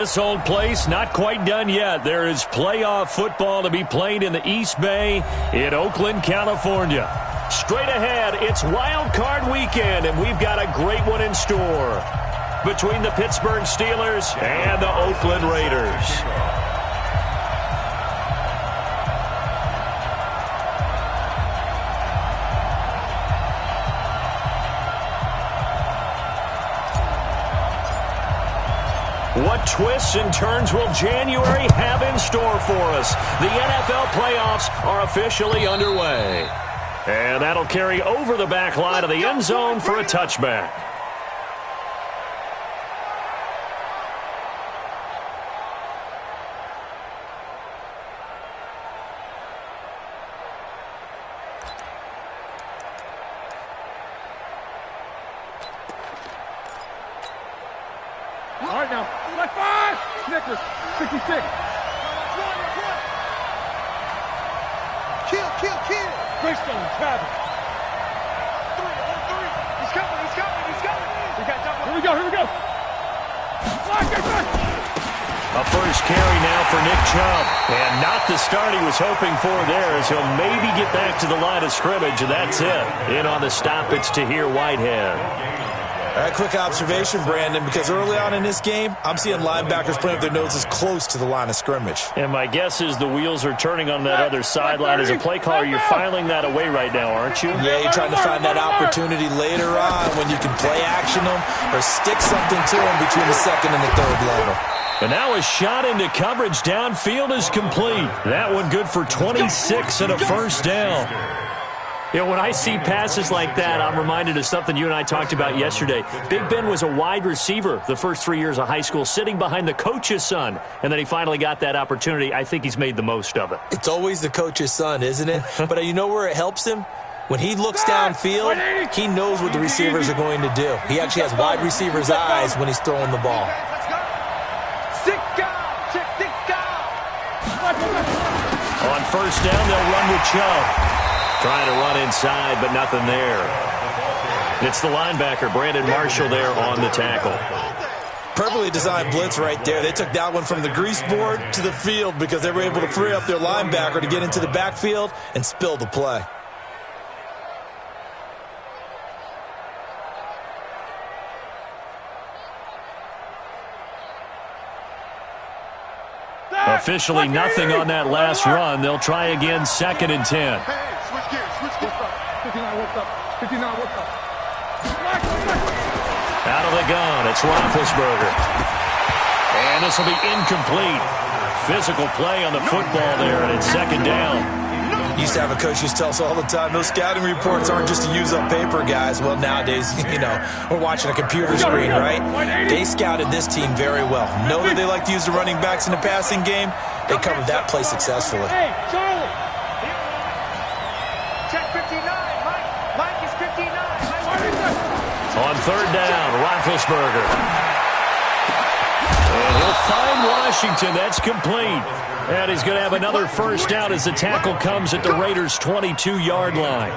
This old place not quite done yet. There is playoff football to be played in the East Bay in Oakland, California. Straight ahead, it's Wild Card Weekend, and we've got a great one in store between the Pittsburgh Steelers and the Oakland Raiders. What twists and turns will January have in store for us? The NFL playoffs are officially underway. And that'll carry over the back line of the end zone for a touchback. All right now, like 5, Snickers, 66. Kill. Greystone, Travis. 3 on 3. He's coming. We got double. Here we go. A first carry now for Nick Chubb. And not the start he was hoping for there, as he'll maybe get back to the line of scrimmage, and that's it. In on the stop, it's Tahir Whitehead. All right, quick observation, Brandon, because early on in this game, I'm seeing linebackers playing with their noses close to the line of scrimmage. And my guess is the wheels are turning on that other sideline. As a play caller, you're filing that away right now, aren't you? Yeah, you're trying to find that opportunity later on when you can play action them or stick something to them between the second and the third level. And now a shot into coverage downfield is complete. That one good for 26 and a first down. You know, when I see passes like that, I'm reminded of something you and I talked about yesterday. Big Ben was a wide receiver the first 3 years of high school, sitting behind the coach's son, and then he finally got that opportunity. I think he's made the most of it. It's always the coach's son, isn't it? But you know where it helps him? When he looks downfield, he knows what the receivers are going to do. He actually has wide receivers' eyes when he's throwing the ball. On first down, they'll run with Chubb. Trying to run inside, but nothing there. It's the linebacker, Brandon Marshall, there on the tackle. Perfectly designed blitz right there. They took that one from the grease board to the field because they were able to free up their linebacker to get into the backfield and spill the play. Officially nothing on that last run. They'll try again, 2nd and 10. Switch gears. 59, what's up? Out of the gun, it's Roethlisberger. And this will be incomplete. Physical play on the football there, and it's 2nd down. Used to have a coach used to tell us all the time, those scouting reports aren't just to use up paper, guys. Well, nowadays, we're watching a computer screen, right? They scouted this team very well. Know that they like to use the running backs in the passing game. They covered that play successfully. Hey, Charlie. Check 59. Mike is 59. On 3rd down, Roethlisberger. And he'll find Washington. That's complete. And he's going to have another first down as the tackle comes at the Raiders' 22-yard line.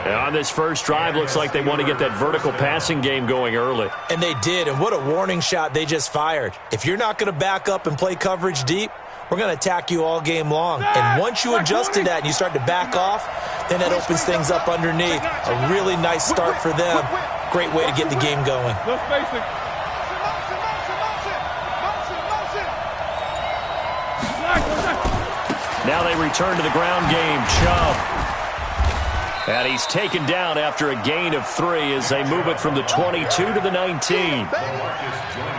And on this first drive, looks like they want to get that vertical passing game going early. And they did, and what a warning shot they just fired. If you're not going to back up and play coverage deep, we're going to attack you all game long. And once you adjust to that and you start to back off, then that opens things up underneath. A really nice start for them. Great way to get the game going. Let's face it. Now they return to the ground game. Chubb. And he's taken down after a gain of 3 as they move it from the 22 to the 19.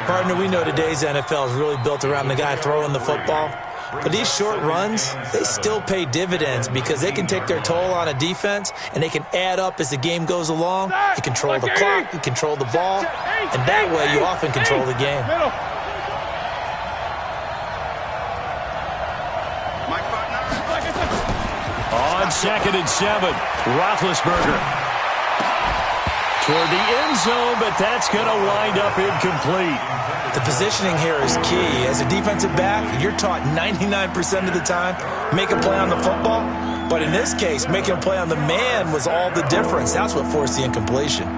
Partner, we know today's NFL is really built around the guy throwing the football. But these short runs, they still pay dividends because they can take their toll on a defense and they can add up as the game goes along. You control the clock, you control the ball, and that way you often control the game. On 2nd and 7, Roethlisberger toward the end zone, but that's going to wind up incomplete. The positioning here is key. As a defensive back, you're taught 99% of the time, make a play on the football. But in this case, making a play on the man was all the difference. That's what forced the incompletion.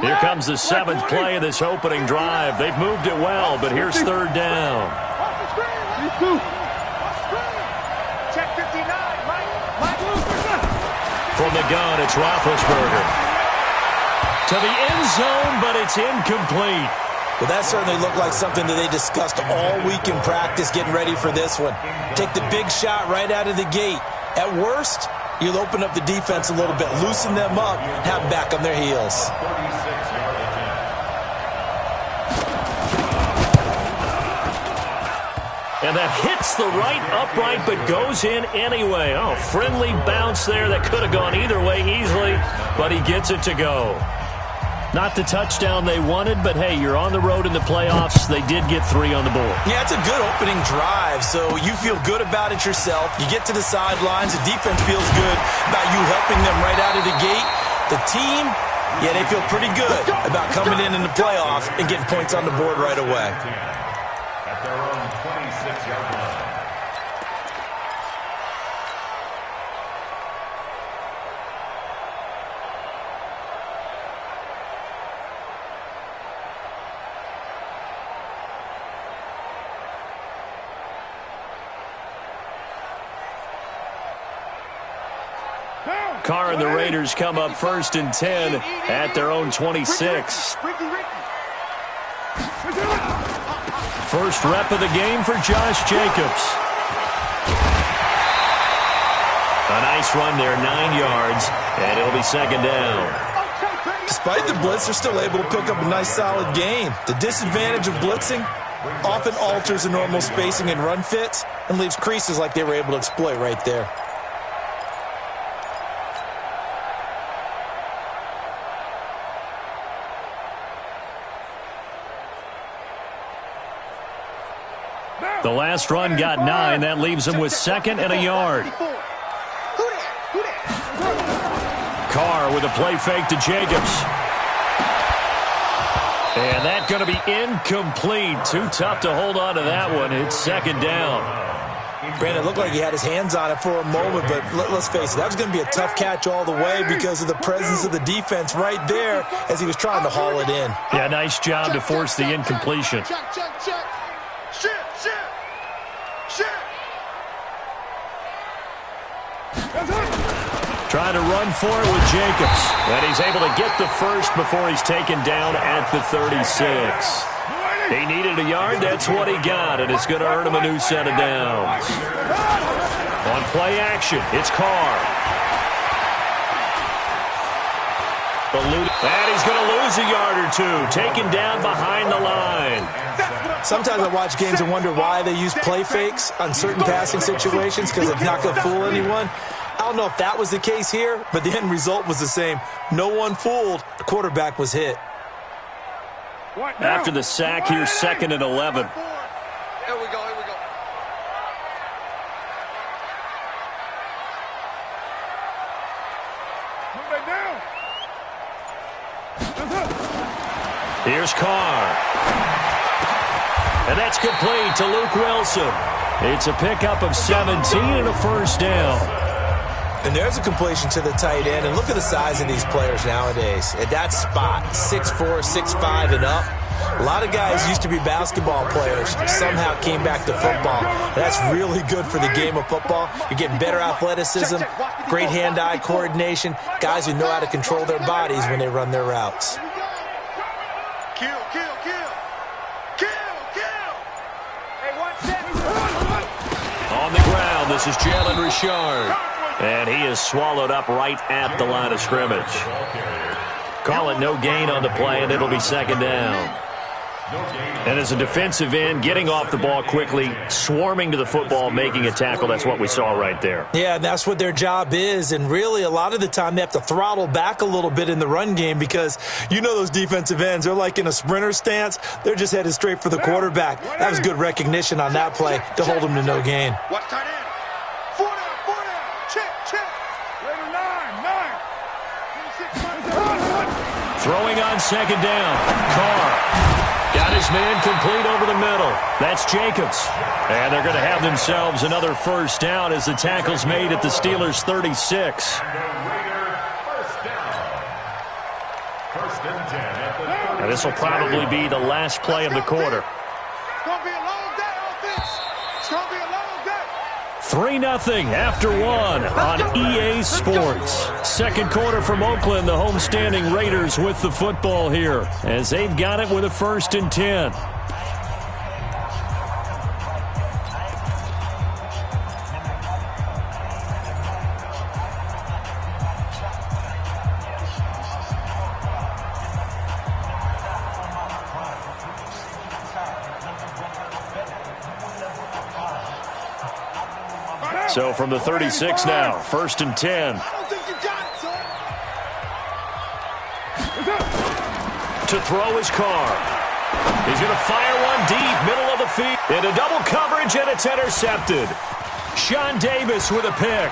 Here comes the 7th play of this opening drive. They've moved it well, but here's 3rd down. Check 59, Mike. From the gun, it's Roethlisberger. To the end zone, but it's incomplete. Well, that certainly looked like something that they discussed all week in practice getting ready for this one. Take the big shot right out of the gate. At worst, you'll open up the defense a little bit, loosen them up, have them back on their heels. And that hits the right upright but goes in anyway. Oh, friendly bounce there that could have gone either way easily, but he gets it to go. Not the touchdown they wanted, but hey, you're on the road in the playoffs. They did get 3 on the board. Yeah, it's a good opening drive, so you feel good about it yourself. You get to the sidelines. The defense feels good about you helping them right out of the gate. The team, yeah, they feel pretty good about coming in the playoffs and getting points on the board right away. At their own 26-yard line. Carr and the Raiders come up 1st and 10 at their own 26. First rep of the game for Josh Jacobs. A nice run there, 9 yards, and it'll be 2nd down. Despite the blitz, they're still able to pick up a nice solid gain. The disadvantage of blitzing often alters the normal spacing and run fits and leaves creases like they were able to exploit right there. The last run got 9. That leaves him with 2nd and a yard. Carr with a play fake to Jacobs. And that's going to be incomplete. Too tough to hold on to that one. It's 2nd down. Brandon, it looked like he had his hands on it for a moment, but let's face it, that was going to be a tough catch all the way because of the presence of the defense right there as he was trying to haul it in. Yeah, nice job to force the incompletion. Check. Trying to run for it with Jacobs. And he's able to get the first before he's taken down at the 36. He needed a yard. That's what he got, and it's going to earn him a new set of downs. On play action, it's Carr. And he's going to lose a yard or 2. Taken down behind the line. Sometimes I watch games and wonder why they use play fakes on certain passing situations because it's not going to fool anyone. I don't know if that was the case here, but the end result was the same. No one fooled. The quarterback was hit. After the sack, here's 2nd and 11. Here we go. Here's Carr. And that's complete to Luke Wilson. It's a pickup of 17 and a 1st down. And there's a completion to the tight end. And look at the size of these players nowadays. At that spot, 6'4", 6'5", and up. A lot of guys used to be basketball players, somehow came back to football. And that's really good for the game of football. You're getting better athleticism, great hand-eye coordination, guys who know how to control their bodies when they run their routes. Kill. Hey, 1 second. On the ground, this is Jalen Richard. And he is swallowed up right at the line of scrimmage. Call it no gain on the play, and it'll be 2nd down. And as a defensive end, getting off the ball quickly, swarming to the football, making a tackle, that's what we saw right there. Yeah, that's what their job is. And really, a lot of the time, they have to throttle back a little bit in the run game because you know those defensive ends, they're like in a sprinter stance. They're just headed straight for the quarterback. That was good recognition on that play to hold them to no gain. Watch tight end. 4 down. Check. Later 9. Throwing on 2nd down. Carr. Got his man complete over the middle. That's Jacobs. And they're going to have themselves another 1st down as the tackle's made at the Steelers' 36. First and 10. This will probably be the last play of the quarter. It's going to be a long day, offense. It's going to be a long day. 3-0 after one on EA Sports. Second quarter from Oakland, the homestanding Raiders with the football here as they've got it with a 1st and 10. So from the 36 now, 1st and 10. I don't think you got it, son. To throw his car. He's going to fire one deep, middle of the field. Into double coverage, and it's intercepted. Sean Davis with a pick.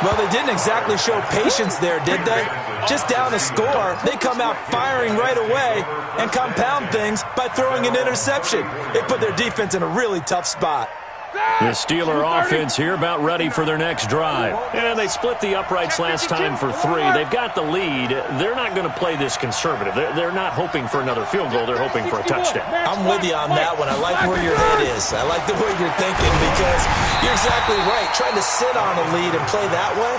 Well, they didn't exactly show patience there, did they? Just down a score, they come out firing right away and compound things by throwing an interception. They put their defense in a really tough spot. The Steeler offense here about ready for their next drive. And they split the uprights last time for 3. They've got the lead. They're not going to play this conservative. They're not hoping for another field goal. They're hoping for a touchdown. I'm with you on that one. I like where your head is. I like the way you're thinking because you're exactly right. Trying to sit on a lead and play that way,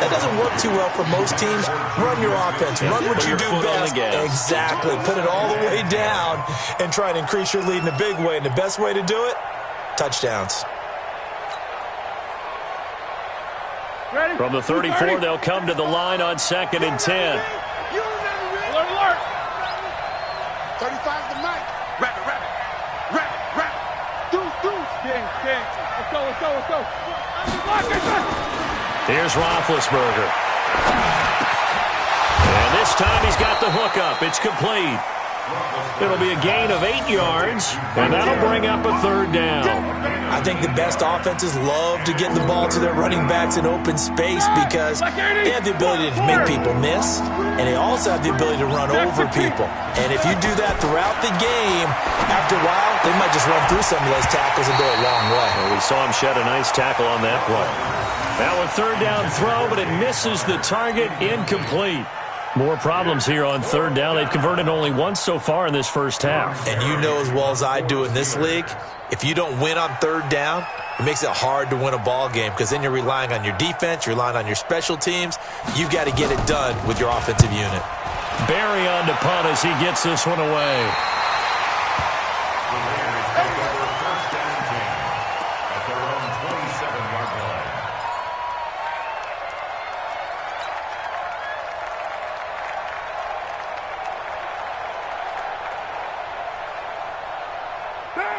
that doesn't work too well for most teams. Run your offense. Run what you do best. Exactly. Put it all the way down and try and increase your lead in a big way. And the best way to do it, touchdowns. From the 34, they'll come to the line on 2nd and 10. Alert, alert. 35's the mic. Rabbit. Deuce. King. Let's go. Here's Roethlisberger. And this time he's got the hook up. It's complete. It'll be a gain of 8 yards, and that'll bring up a 3rd down. I think the best offenses love to get the ball to their running backs in open space because they have the ability to make people miss, and they also have the ability to run over people. And if you do that throughout the game, after a while, they might just run through some of those tackles and go a long way. Well, we saw him shed a nice tackle on that play. Now a 3rd down throw, but it misses the target, incomplete. More problems here on 3rd down. They've converted only once so far in this first half. And you know as well as I do in this league, if you don't win on 3rd down, it makes it hard to win a ball game because then you're relying on your defense, you're relying on your special teams. You've got to get it done with your offensive unit. Barry on to punt as he gets this one away.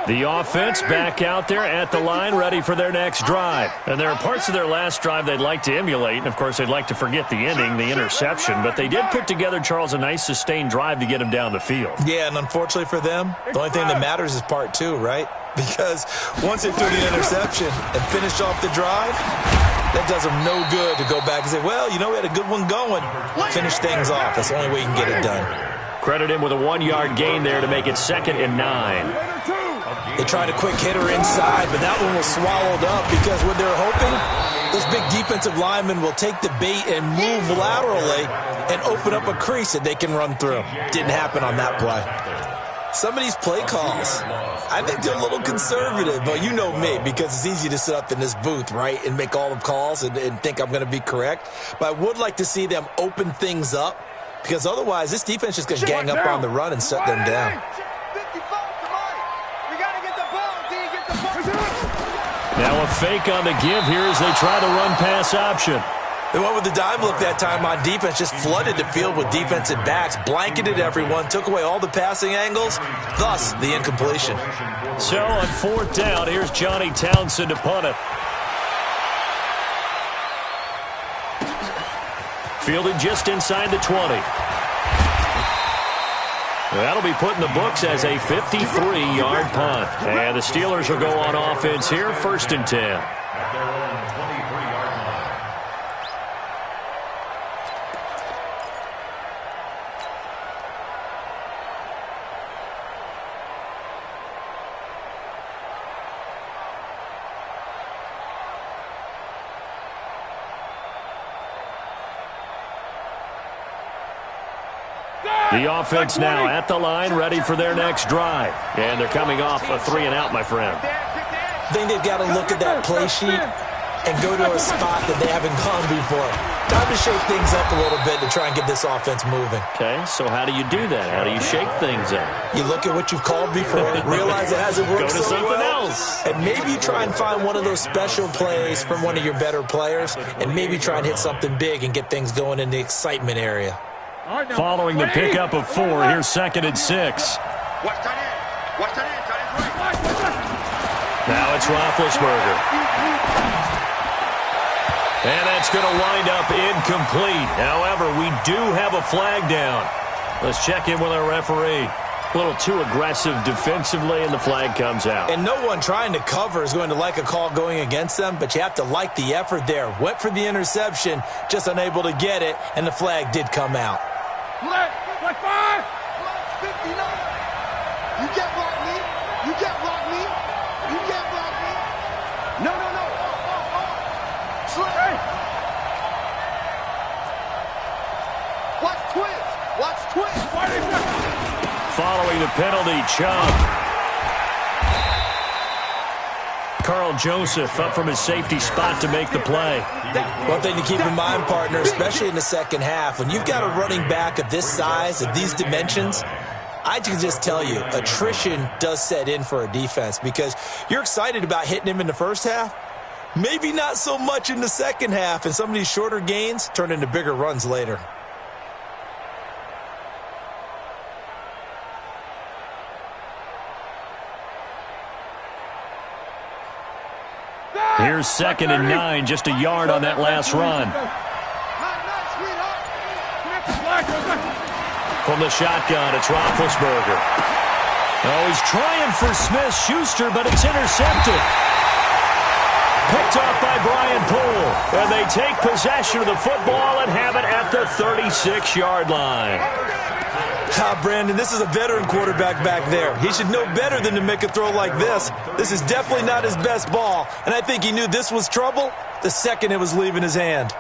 The offense back out there at the line, ready for their next drive. And there are parts of their last drive they'd like to emulate, and, of course, they'd like to forget the ending, the interception. But they did put together, Charles, a nice sustained drive to get him down the field. Yeah, and unfortunately for them, the only thing that matters is part 2, right? Because once they threw the interception and finished off the drive, that does them no good to go back and say, well, you know, we had a good one going. Finish things off. That's the only way you can get it done. Credit him with a 1-yard gain there to make it 2nd and 9. They tried a quick hitter inside, but that one was swallowed up because what they're hoping, those big defensive linemen will take the bait and move laterally and open up a crease that they can run through. Didn't happen on that play. Some of these play calls, I think they're a little conservative, but you know me because it's easy to sit up in this booth, right, and make all the calls and think I'm going to be correct. But I would like to see them open things up because otherwise this defense is going to gang up on the run and shut them down. Now a fake on the give here as they try the run-pass option. They went with the dime look that time on defense, just flooded the field with defensive backs, blanketed everyone, took away all the passing angles, thus the incompletion. So on 4th down, here's Johnny Townsend to punt it. Fielded just inside the 20. That'll be put in the books as a 53-yard punt. And the Steelers will go on offense here, 1st and 10. The offense now at the line, ready for their next drive. And they're coming off a 3-and-out, my friend. I think they've got to look at that play sheet and go to a spot that they haven't gone before. Time to shake things up a little bit to try and get this offense moving. Okay, so how do you do that? How do you shake things up? You look at what you've called before, realize it hasn't worked Go to so something well, else. and maybe you try and find one of those special plays from one of your better players, and maybe try and hit something big and get things going in the excitement area. Following the pickup of 4, here's 2nd and 6. Watch tight end. Watch tight end. Tight end's right. Now it's Roethlisberger. And that's going to wind up incomplete. However, we do have a flag down. Let's check in with our referee. A little too aggressive defensively, and the flag comes out. And no one trying to cover is going to like a call going against them, but you have to like the effort there. Went for the interception, just unable to get it, and the flag did come out. Flag 5. 59. You get blocked me. You get blocked me. You get blocked me. No. Slay. Watch twist. Watch twist. Following the penalty, Chubb. Carl Joseph up from his safety spot to make the play. One thing to keep in mind, partner, especially in the second half, when you've got a running back of this size, of these dimensions, I can just tell you, attrition does set in for a defense because you're excited about hitting him in the first half. Maybe not so much in the second half, and some of these shorter gains turn into bigger runs later. Here's 2nd and 9, just a yard on that last run. From the shotgun, it's Roethlisberger. Oh, he's trying for Smith-Schuster, but it's intercepted. Picked off by Brian Poole. And they take possession of the football and have it at the 36-yard line. Brandon, this is a veteran quarterback back there. He should know better than to make a throw like this. This is definitely not his best ball, and I think he knew this was trouble the second it was leaving his hand.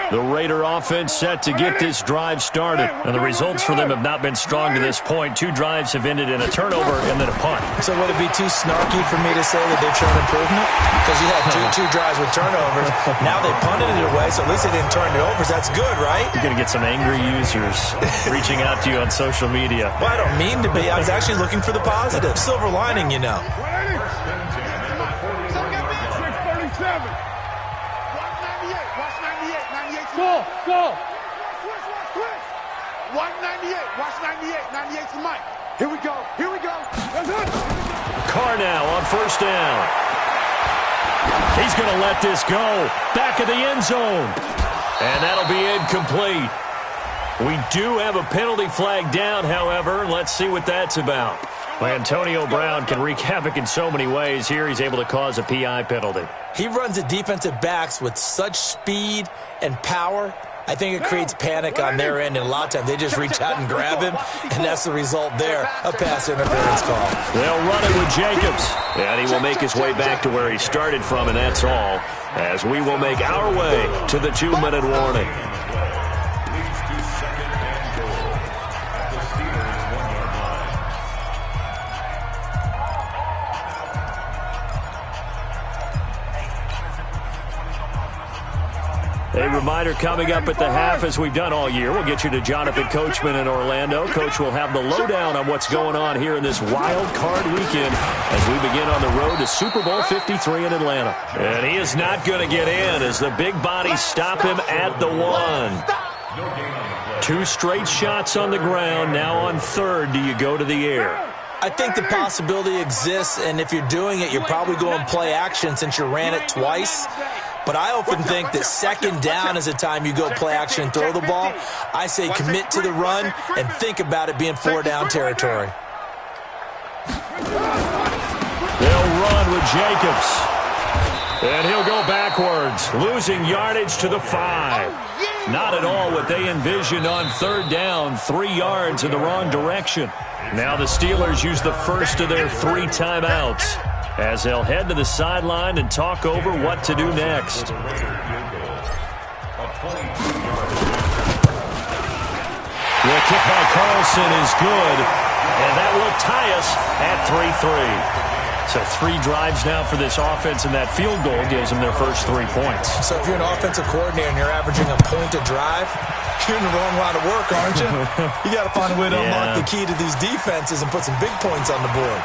The Raider offense set to get this drive started. And the results for them have not been strong to this point. 2 drives have ended in a turnover and then a punt. So would it be too snarky for me to say that they've shown improvement? Because you had two drives with turnovers. Now they punted it away, so at least they didn't turn it over. That's good, right? You're going to get some angry users reaching out to you on social media. Well, I don't mean to be. I was actually looking for the positive. Silver lining, you know. 637. Go. Twist. 198. Watch 98. 98's the mic. Here we go. Carr now on 1st down. He's going to let this go. Back of the end zone. And that'll be incomplete. We do have a penalty flag down, however. Let's see what that's about. Well, Antonio Brown can wreak havoc in so many ways. Here he's able to cause a PI penalty. He runs the defensive backs with such speed and power. I think it creates panic on their end, and a lot of times they just reach out and grab him, and that's the result there, a pass interference call. They'll run it with Jacobs, and he will make his way back to where he started from, and that's all, as we will make our way to the 2-minute warning. A reminder coming up at the half, as we've done all year. We'll get you to Jonathan Coachman in Orlando. Coach will have the lowdown on what's going on here in this wild card weekend as we begin on the road to Super Bowl 53 in Atlanta. And he is not going to get in as the big bodies stop him at the 1. 2 straight shots on the ground. Now on 3rd, do you go to the air? I think the possibility exists, and if you're doing it, you're probably going play action since you ran it twice. But I often think that 2nd down is the time you go play action and throw the ball. I say commit to the run and think about it being 4-down territory. They'll run with Jacobs. And he'll go backwards, losing yardage to the 5. Not at all what they envisioned on 3rd down, 3 yards in the wrong direction. Now the Steelers use the first of their 3 timeouts as they'll head to the sideline and talk over what to do next. The kick by Carlson is good, and that will tie us at 3-3. So 3 drives now for this offense, and that field goal gives them their first 3 points. So if you're an offensive coordinator and you're averaging a point a drive, you're in the wrong line of work, aren't you? You got to find a way to unlock the key to these defenses and put some big points on the board.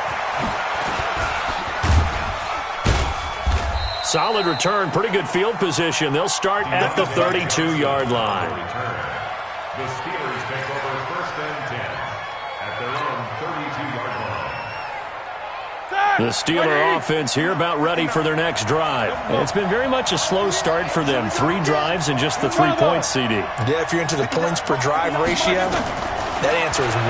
Solid return, pretty good field position. They'll start at the 32-yard line. The Steelers take over first and 10 at their own 32-yard line. The Steeler offense here about ready for their next drive. It's been very much a slow start for them. 3 drives and just the 3 points, CD. Yeah, if you're into the points per drive ratio, that answer is 1.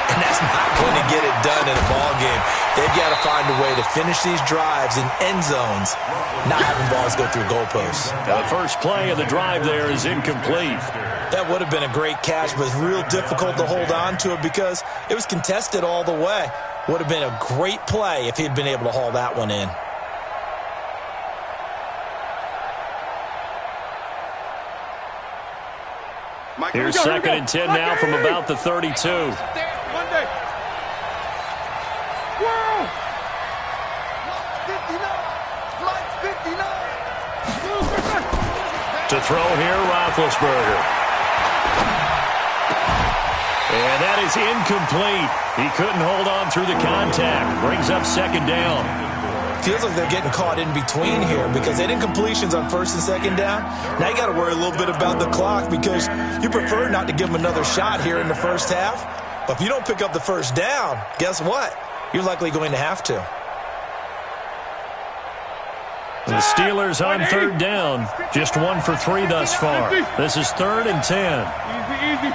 And that's not going to get it done in a ball game. They've got to find a way to finish these drives in end zones, not having balls go through goalposts. The first play of the drive there is incomplete. That would have been a great catch, but it's real difficult to hold on to it because it was contested all the way. Would have been a great play if he'd been able to haul that one in. Here's second and 10 now from about the 32. To throw here, Roethlisberger. And that is incomplete. He couldn't hold on through the contact. Brings up second down. Feels like they're getting caught in between here because they did incompletions on first and second down. Now you got to worry a little bit about the clock because you prefer not to give them another shot here in the first half. But if you don't pick up the first down, guess what? You're likely going to have to. The Steelers on third down. Just 1 for 3 thus far. This is 3rd and 10. Easy.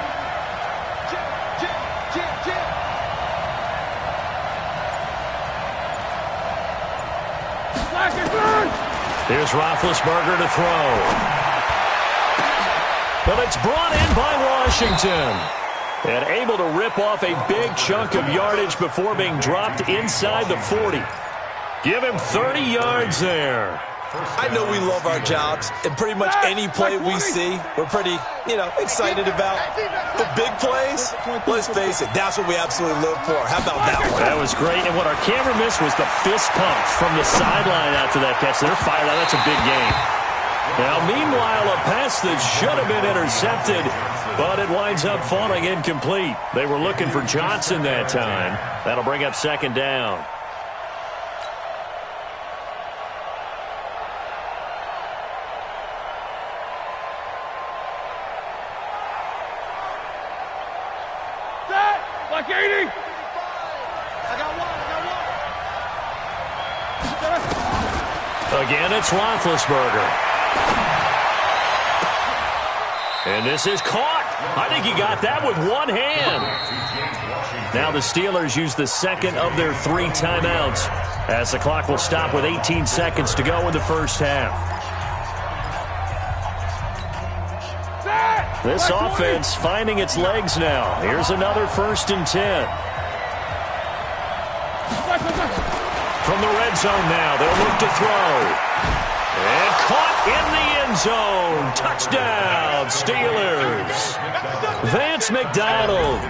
Here's Roethlisberger to throw. But it's brought in by Washington. And able to rip off a big chunk of yardage before being dropped inside the 40. Give him 30 yards there. I know we love our jobs, and pretty much any play we see, we're pretty, excited about. The big plays, let's face it, that's what we absolutely live for. How about that one? That was great, and what our camera missed was the fist pump from the sideline after that catch. They're fired out. That's a big game. Now, meanwhile, a pass that should have been intercepted, but it winds up falling incomplete. They were looking for Johnson that time. That'll bring up second down. Like 80. I got one. Again, it's Roethlisberger. And this is caught. I think he got that with one hand. Now the Steelers use the second of their 3 timeouts as the clock will stop with 18 seconds to go in the first half. This offense finding its legs now. Here's another 1st and 10. From the red zone now, they'll look to throw. And caught in the end zone. Touchdown, Steelers. Vance McDonald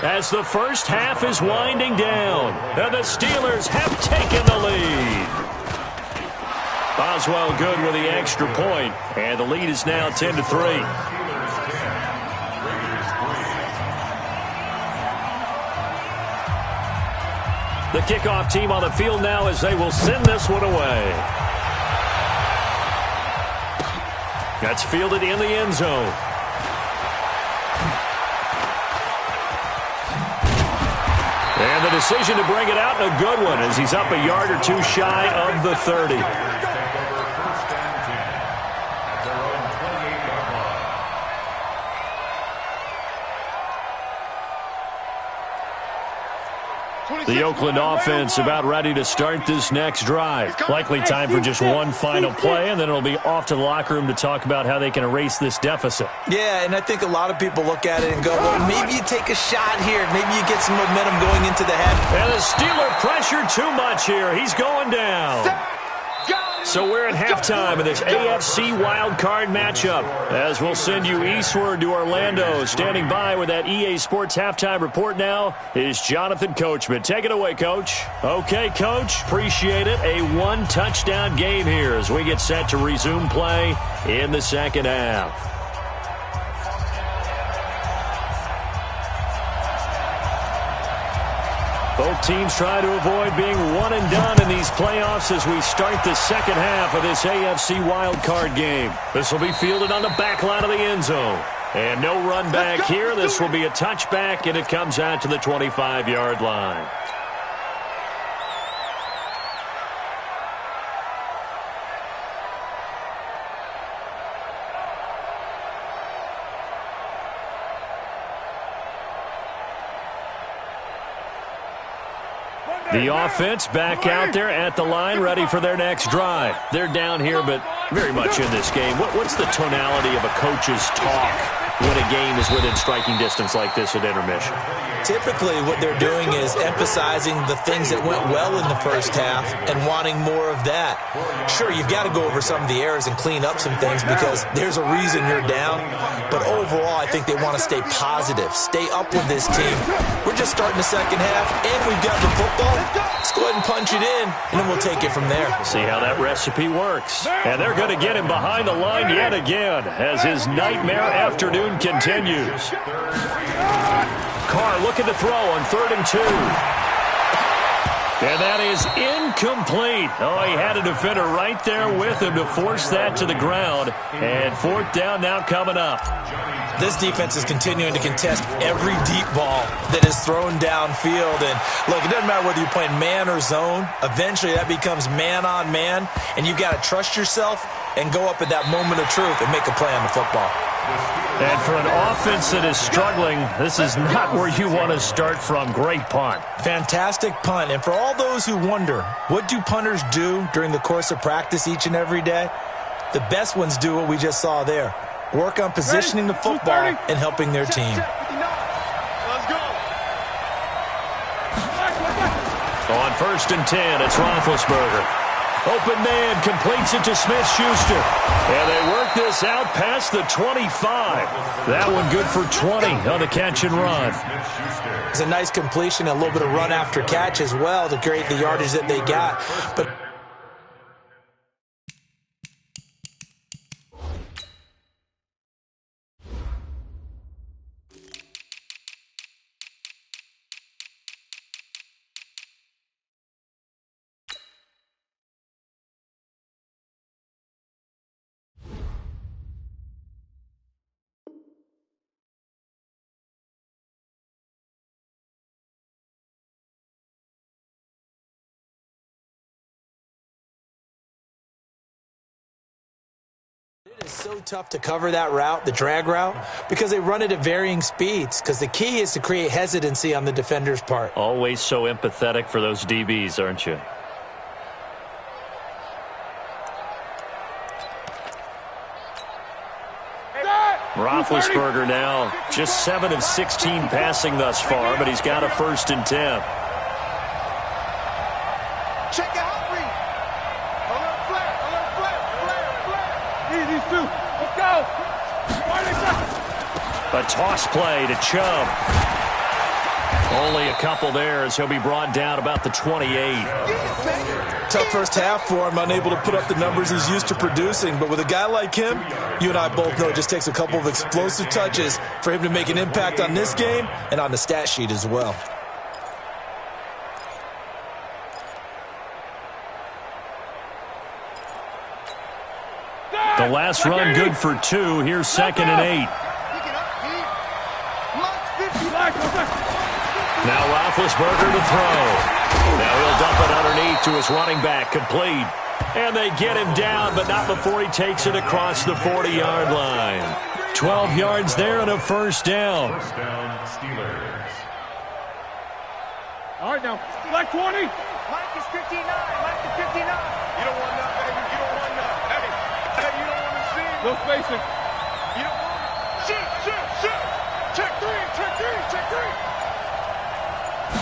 as the first half is winding down. And the Steelers have taken the lead. Boswell good with the extra point. And the lead is now 10-3. The kickoff team on the field now as they will send this one away. That's fielded in the end zone. And the decision to bring it out, a good one, as he's up a yard or 2 shy of the 30. The Oakland offense about ready to start this next drive. Likely time for just one final play, and then it'll be off to the locker room to talk about how they can erase this deficit. Yeah, and I think a lot of people look at it and go, well, maybe you take a shot here. Maybe you get some momentum going into the head. And the Steeler pressure too much here. He's going down. So we're at halftime of this AFC wildcard matchup. As we'll send you eastward to Orlando. Standing by with that EA Sports halftime report now is Jonathan Coachman. Take it away, Coach. Okay, Coach. Appreciate it. A one-touchdown game here as we get set to resume play in the second half. Both teams try to avoid being one and done in these playoffs as we start the second half of this AFC wildcard game. This will be fielded on the back line of the end zone. And no run back here. This will be a touchback, and it comes out to the 25-yard line. The offense back out there at the line, ready for their next drive. They're down here, but very much in this game. What's the tonality of a coach's talk when a game is within striking distance like this at intermission? Typically, what they're doing is emphasizing the things that went well in the first half and wanting more of that. Sure, you've got to go over some of the errors and clean up some things because there's a reason you're down. But overall, I think they want to stay positive, stay up with this team. We're just starting the second half, and we've got the football. Let's go ahead and punch it in, and then we'll take it from there. See how that recipe works. And they're going to get him behind the line yet again as his nightmare afternoon continues. Carr looking to throw on 3rd and 2. And that is incomplete. Oh, he had a defender right there with him to force that to the ground. And 4th down now coming up. This defense is continuing to contest every deep ball that is thrown downfield. And, look, it doesn't matter whether you're playing man or zone. Eventually, that becomes man-on-man. And you've got to trust yourself and go up at that moment of truth and make a play on the football. And for an offense that is struggling, this is not where you want to start from. Great punt. Fantastic punt. And for all those who wonder, what do punters do during the course of practice each and every day? The best ones do what we just saw there. Work on positioning the football and helping their team. Let's go. On 1st and 10, it's Roethlisberger. Open man completes it to Smith-Schuster. And they work this out past the 25. That one good for 20 on the catch and run. It's a nice completion, a little bit of run after catch as well to create the yardage that they got. But it is so tough to cover that route, the drag route, because they run it at varying speeds, because the key is to create hesitancy on the defender's part. Always so empathetic for those DBs, aren't you? Roethlisberger now just 7 of 16 passing thus far, but he's got a 1st and 10. Check out, Reed. Alert flat. These two. Let's go. A toss play to Chubb. Only a couple there as he'll be brought down about the 28. Tough first half for him, unable to put up the numbers he's used to producing. But with a guy like him, you and I both know it just takes a couple of explosive touches for him to make an impact on this game and on the stat sheet as well. The last run good for 2. Here's 2nd and 8. Now Roethlisberger to throw. Now he'll dump it underneath to his running back, complete. And they get him down, but not before he takes it across the 40-yard line. 12 yards there and a 1st down. 1st down, Steelers. All right, now, black 20. Mike is 59. Mike is 59. You don't want that, baby. You don't want that. Hey, you don't want to see. No spacing. You don't want it. Shoot. Check 3.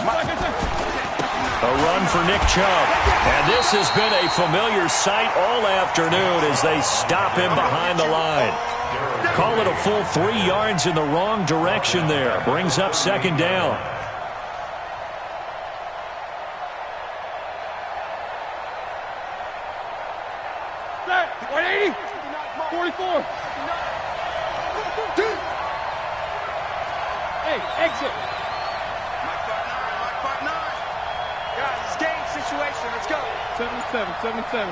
Mike is A run for Nick Chubb. And this has been a familiar sight all afternoon as they stop him behind the line. Call it a full 3 yards in the wrong direction there. Brings up second down. Set. 180. 44. Hey, exit. Guys, it's game situation. Let's go. 7-7.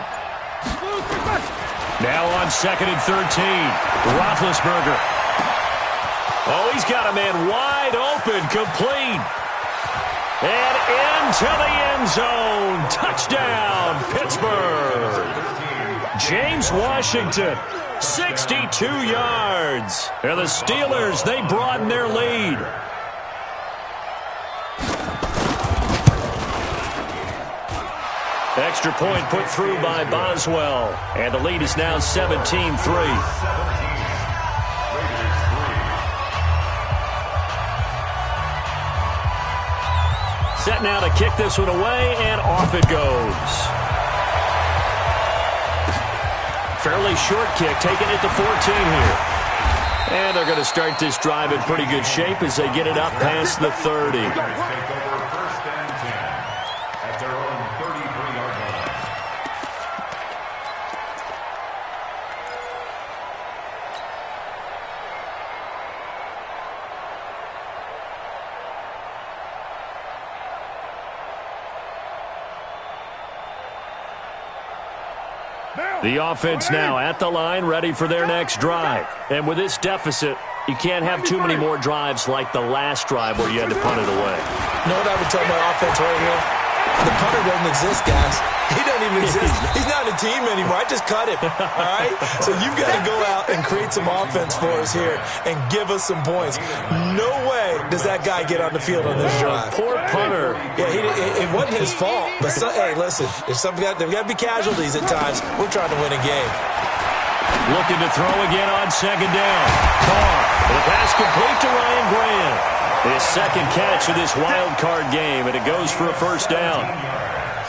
Now on 2nd and 13. Roethlisberger. Oh, he's got a man wide open, complete. And into the end zone. Touchdown, Pittsburgh. James Washington, 62 yards. And the Steelers, they broaden their lead. Extra point put through by Boswell. And the lead is now 17-3. Set now to kick this one away, and off it goes. Fairly short kick, taking it to 14 here. And they're going to start this drive in pretty good shape as they get it up past the 30. The offense now at the line, ready for their next drive. And with this deficit, you can't have too many more drives like the last drive where you had to punt it away. You know what I would tell my offense right here? The punter doesn't exist, guys. He doesn't even exist. He's not a team anymore. I just cut him, all right? So you've got to go out and create some offense for us here and give us some points. No way does that guy get on the field on this drive. Poor punter. Yeah, it wasn't his fault. But, hey, listen, there's got to be casualties at times. We're trying to win a game. Looking to throw again on second down. Carr, the pass complete to Ryan Grant. His second catch of this wild card game, and it goes for a first down.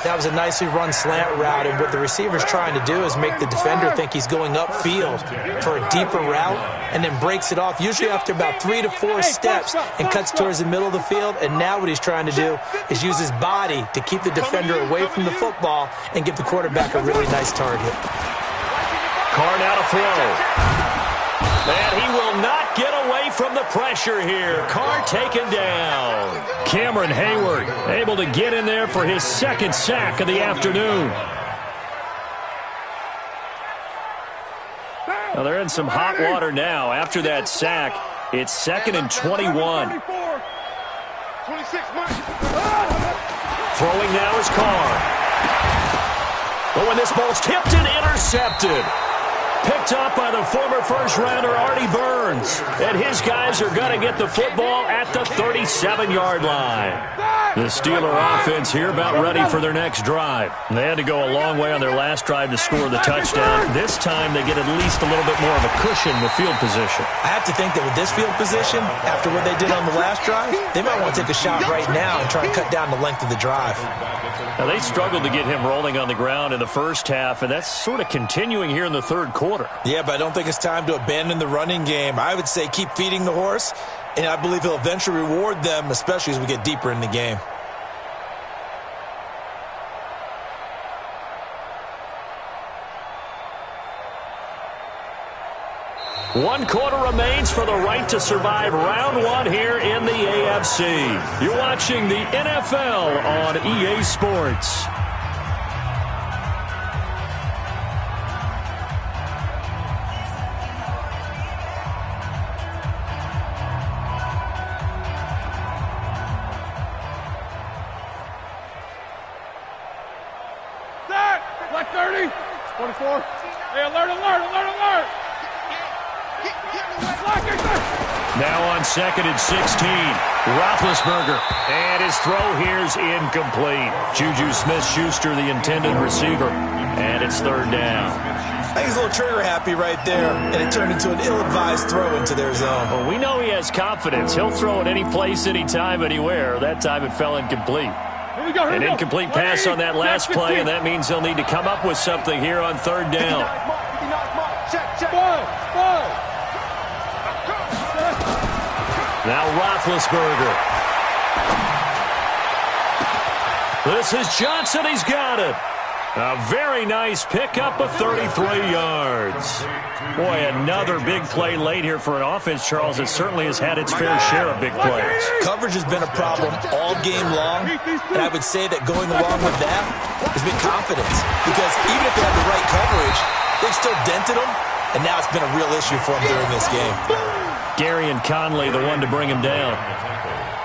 That was a nicely run slant route, and what the receiver's trying to do is make the defender think he's going upfield for a deeper route and then breaks it off, usually after about 3 to 4 steps, and cuts towards the middle of the field. And now what he's trying to do is use his body to keep the defender away from the football and give the quarterback a really nice target. Carr now to throw. And he will not get away from the pressure here. Carr taken down. Cameron Hayward able to get in there for his second sack of the afternoon. Well, they're in some hot water now. After that sack, it's 2nd and 21. Throwing now is Carr. Oh, and this ball's tipped and intercepted. Picked up by the former first-rounder Artie Burns. And his guys are going to get the football at the 37-yard line. The Steeler offense here about ready for their next drive. They had to go a long way on their last drive to score the touchdown. This time they get at least a little bit more of a cushion with field position. I have to think that with this field position, after what they did on the last drive, they might want to take a shot right now and try and cut down the length of the drive. Now, they struggled to get him rolling on the ground in the first half, and that's sort of continuing here in the third quarter. Yeah, but I don't think it's time to abandon the running game. I would say keep feeding the horse, and I believe he'll eventually reward them, especially as we get deeper in the game. One quarter remains for the right to survive round one here in the AFC. You're watching the NFL on EA Sports. Set. Black 30. 24. Hey, alert, alert, alert, alert. Now on 2nd and 16, Roethlisberger, and his throw here's incomplete. Juju Smith-Schuster, the intended receiver, and it's third down. I think he's a little trigger happy right there, and it turned into an ill-advised throw into their zone. Well, we know he has confidence. He'll throw it any place, anytime, anywhere. That time it fell incomplete. An incomplete pass on that last play, and that means they'll need to come up with something here on third down. Now Roethlisberger. This is Johnson. He's got it. A very nice pickup of 33 yards. Boy, another big play late here for an offense, Charles, that certainly has had its fair share of big plays. Coverage has been a problem all game long, and I would say that going along with that has been confidence. Because even if they have the right coverage, they've still dented them, and now it's been a real issue for them during this game. Gary and Conley, the one to bring him down.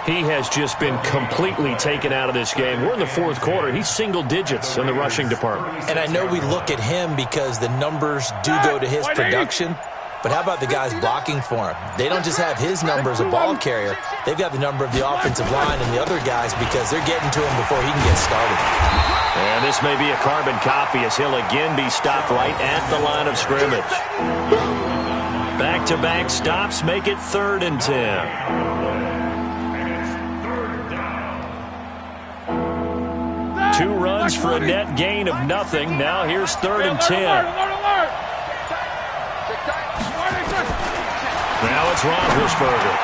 He has just been completely taken out of this game. We're in the fourth quarter. He's single digits in the rushing department. And I know we look at him because the numbers do go to his production, but how about the guys blocking for him? They don't just have his number as a ball carrier. They've got the number of the offensive line and the other guys because they're getting to him before he can get started. And this may be a carbon copy as he'll again be stopped right at the line of scrimmage. Back-to-back stops make it 3rd and 10. 2 runs for a net gain of nothing. Now here's 3rd and 10. Now it's Roethlisberger.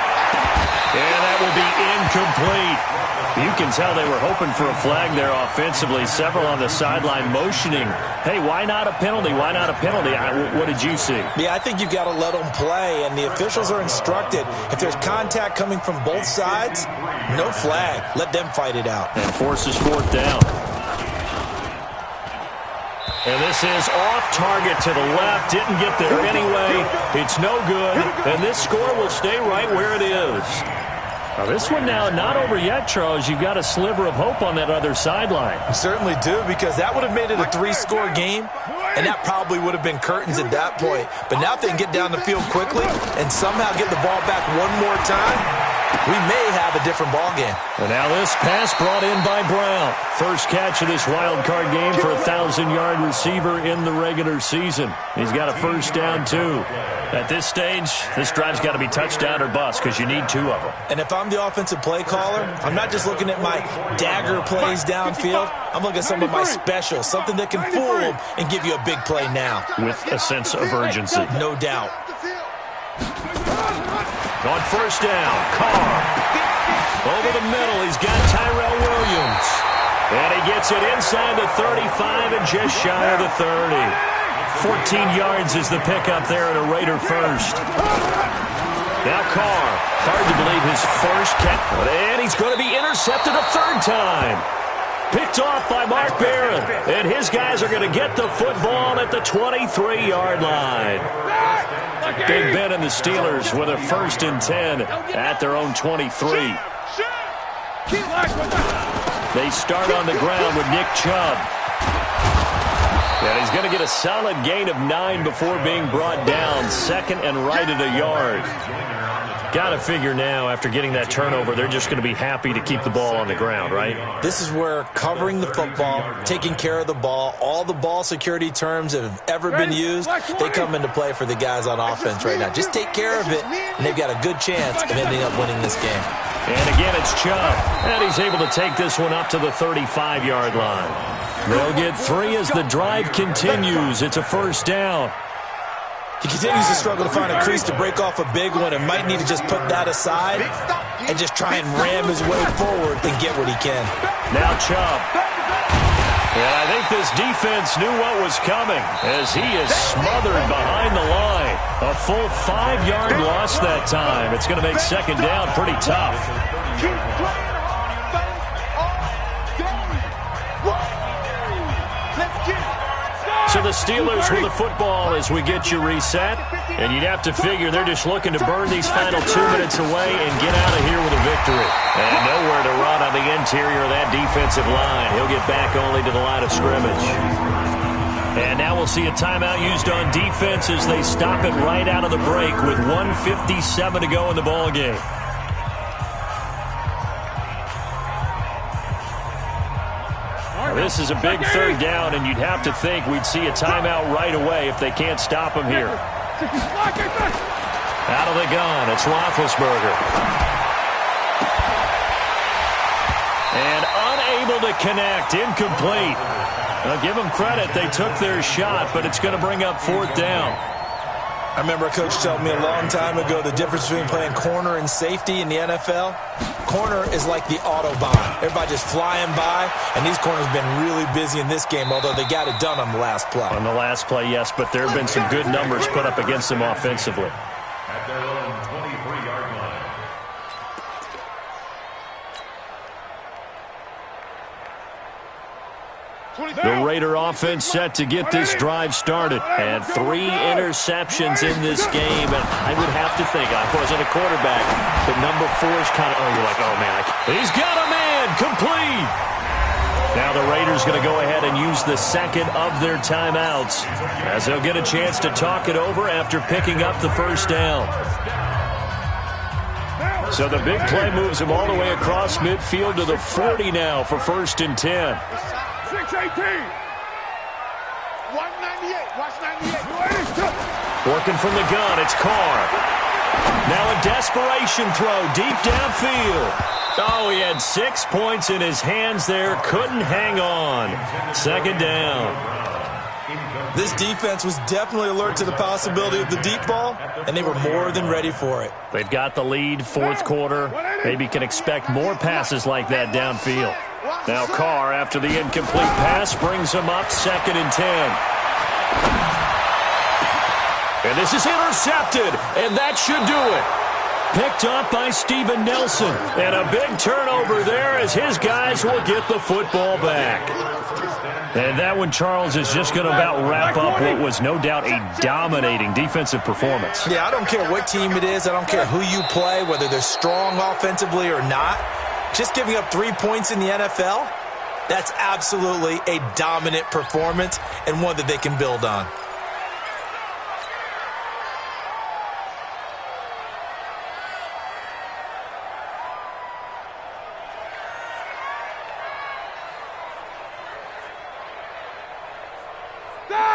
And that will be incomplete. You can tell they were hoping for a flag there offensively. Several on the sideline motioning. Hey, why not a penalty? Why not a penalty? What did you see? Yeah, I think you've got to let them play, and the officials are instructed. If there's contact coming from both sides, no flag. Let them fight it out. And forces 4th down. And this is off target to the left. Didn't get there anyway. It's no good. And this score will stay right where it is. Now this one now not over yet, Charles. You've got a sliver of hope on that other sideline. You certainly do, because that would have made it a 3-score game, and that probably would have been curtains at that point. But now if they can get down the field quickly and somehow get the ball back one more time, we may have a different ball game. And now this pass brought in by Brown. First catch of this wild card game for a 1,000-yard receiver in the regular season. He's got a first down, too. At this stage, this drive's got to be touchdown or bust because you need 2 of them. And if I'm the offensive play caller, I'm not just looking at my dagger plays downfield. I'm looking at some of my specials, something that can fool them and give you a big play now. With a sense of urgency. No doubt. On first down, Carr. Over the middle, he's got Tyrell Williams. And he gets it inside the 35 and just shy of the 30. 14 yards is the pickup there and a Raider first. Now Carr. Hard to believe his first catch. And he's going to be intercepted a 3rd time. Picked off by Mark Barron. And his guys are going to get the football at the 23-yard line. Big Ben and the Steelers with a 1st and 10 at their own 23. They start on the ground with Nick Chubb. And he's going to get a solid gain of 9 before being brought down. 2nd and right at a yard. Got to figure now, after getting that turnover, they're just going to be happy to keep the ball on the ground, right? This is where covering the football, taking care of the ball, all the ball security terms that have ever been used, they come into play for the guys on offense right now. Just take care of it, and they've got a good chance of ending up winning this game. And again, it's Chubb. And he's able to take this one up to the 35-yard line. They'll get 3 as the drive continues. It's a first down. He continues to struggle to find a crease to break off a big one and might need to just put that aside and just try and ram his way forward and get what he can. Now Chubb. And I think this defense knew what was coming as he is smothered behind the line. A full 5-yard loss that time. It's going to make 2nd down pretty tough. So the Steelers with the football as we get you reset. And you'd have to figure they're just looking to burn these final 2 minutes away and get out of here with a victory. And nowhere to run on the interior of that defensive line. He'll get back only to the line of scrimmage. And now we'll see a timeout used on defense as they stop it right out of the break with 1:57 to go in the ballgame. This is a big 3rd down, and you'd have to think we'd see a timeout right away if they can't stop him here. Out of the gun, it's Roethlisberger. And Unable to connect. Incomplete. Now, give them credit. They took their shot, but it's going to bring up 4th down. I remember a coach told me a long time ago the difference between playing corner and safety in the NFL. Corner is like the Autobahn. Everybody just flying by, and these corners have been really busy in this game, although they got it done on the last play. On the last play, yes, but there have been some good numbers put up against them offensively. At their own 23-yard line. The Raider offense set to get this drive started. And 3 interceptions in this game. And I would have to think, I wasn't a quarterback, but number 4 is kind of, you're like, oh, man. He's got a man. Complete. Now the Raiders going to go ahead and use the second of their timeouts as they'll get a chance to talk it over after picking up the first down. So the big play moves him all the way across midfield to the 40 now for 1st and 10. 6-18. 198. Watch 98. Working from the gun, it's Carr. Now a desperation throw deep downfield. Oh, he had 6 points in his hands there. Couldn't hang on. 2nd down. This defense was definitely alert to the possibility of the deep ball, and they were more than ready for it. They've got the lead, 4th quarter. Maybe can expect more passes like that downfield. Now Carr, after the incomplete pass, brings him up 2nd and 10. And this is intercepted, and that should do it. Picked up by Steven Nelson. And a big turnover there as his guys will get the football back. And that one, Charles, is just going to about wrap up what was no doubt a dominating defensive performance. Yeah, I don't care what team it is. I don't care who you play, whether they're strong offensively or not. Just giving up 3 points in the NFL, that's absolutely a dominant performance and one that they can build on.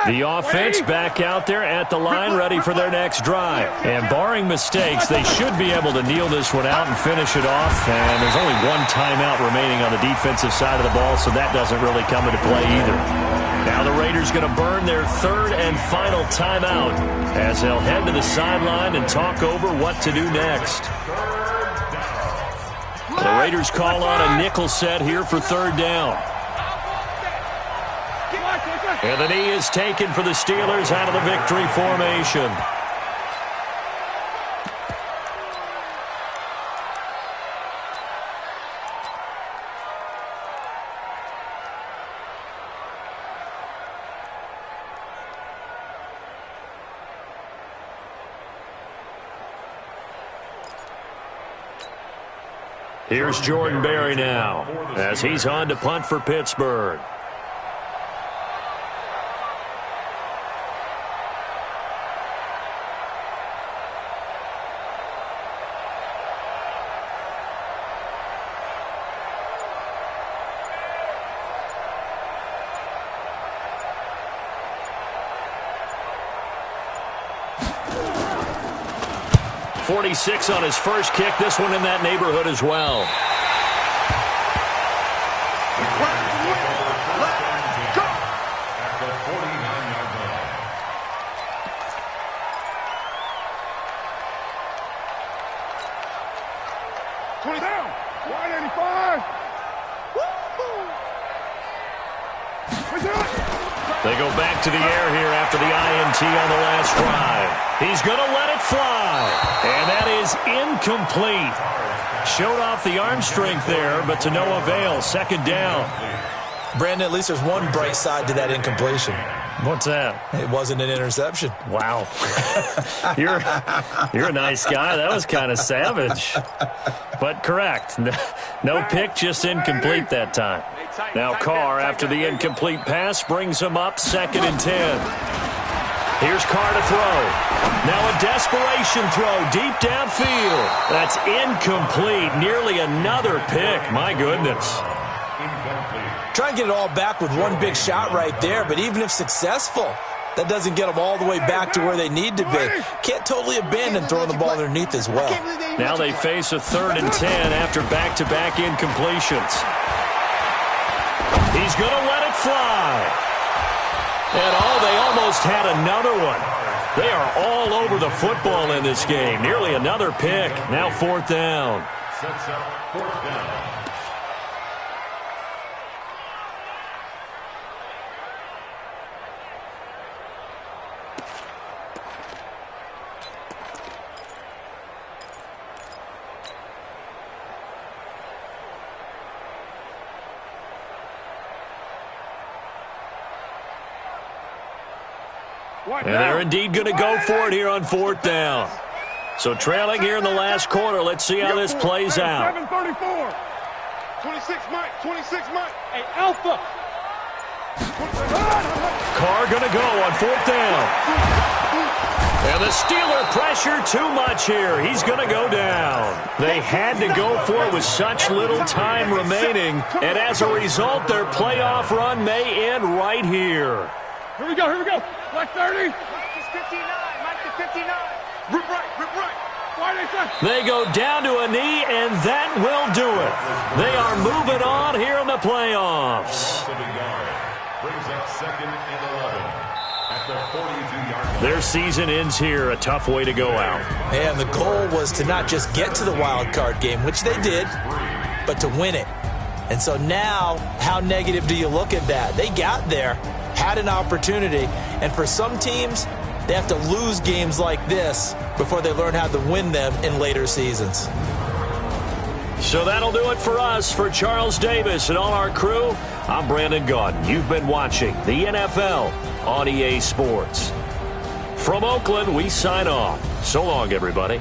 The offense back out there at the line, ready for their next drive. And barring mistakes, they should be able to kneel this one out and finish it off. And there's only 1 timeout remaining on the defensive side of the ball, so that doesn't really come into play either. Now the Raiders going to burn their 3rd and final timeout as they'll head to the sideline and talk over what to do next. The Raiders call on a nickel set here for 3rd down. And the knee is taken for the Steelers out of the victory formation. Here's Jordan Berry now as he's on to punt for Pittsburgh. .46 on his first kick. This one in that neighborhood as well. They go back to the air here after the INT on the last drive. He's going to let it fly. And that is incomplete. Showed off the arm strength there, but to no avail. 2nd down. Brandon, at least there's one bright side to that incompletion. What's that? It wasn't an interception. Wow. You're a nice guy. That was kind of savage. But correct. No pick, just incomplete that time. Now Carr, after the incomplete pass, brings him up 2nd and 10. Here's Carr to throw. Now a desperation throw deep downfield. That's incomplete. Nearly another pick. My goodness. Try and get it all back with one big shot right there, but even if successful, that doesn't get them all the way back to where they need to be. Can't totally abandon throwing the ball underneath as well. Now they face a 3rd and 10 after back-to-back incompletions. He's going to let it fly. And they almost had another one. They are all over the football in this game. Nearly another pick. Now 4th down. Sets up 4th down. And they're indeed going to go for it here on 4th down. So trailing here in the last quarter. Let's see how this plays out. 7:34. 26 Mike. 26 Mike. Hey, Alpha. Carr going to go on 4th down. And the Steeler pressure too much here. He's going to go down. They had to go for it with such little time remaining. And as a result, their playoff run may end right here. Here we go. Here we go. Black 30. Mike is 59. Mike is 59. Rip right. Rip right. Why they say? They go down to a knee, and that will do it. They are moving on here in the playoffs. Brings up 2nd and 11 at the 42-yard line. Their season ends here. A tough way to go out. And the goal was to not just get to the wild card game, which they did, but to win it. And so now, how negative do you look at that? They got there, had an opportunity, and for some teams, they have to lose games like this before they learn how to win them in later seasons. So that'll do it for us. For Charles Davis and all our crew, I'm Brandon Gaudin. You've been watching the NFL on EA Sports. From Oakland, we sign off. So long, everybody.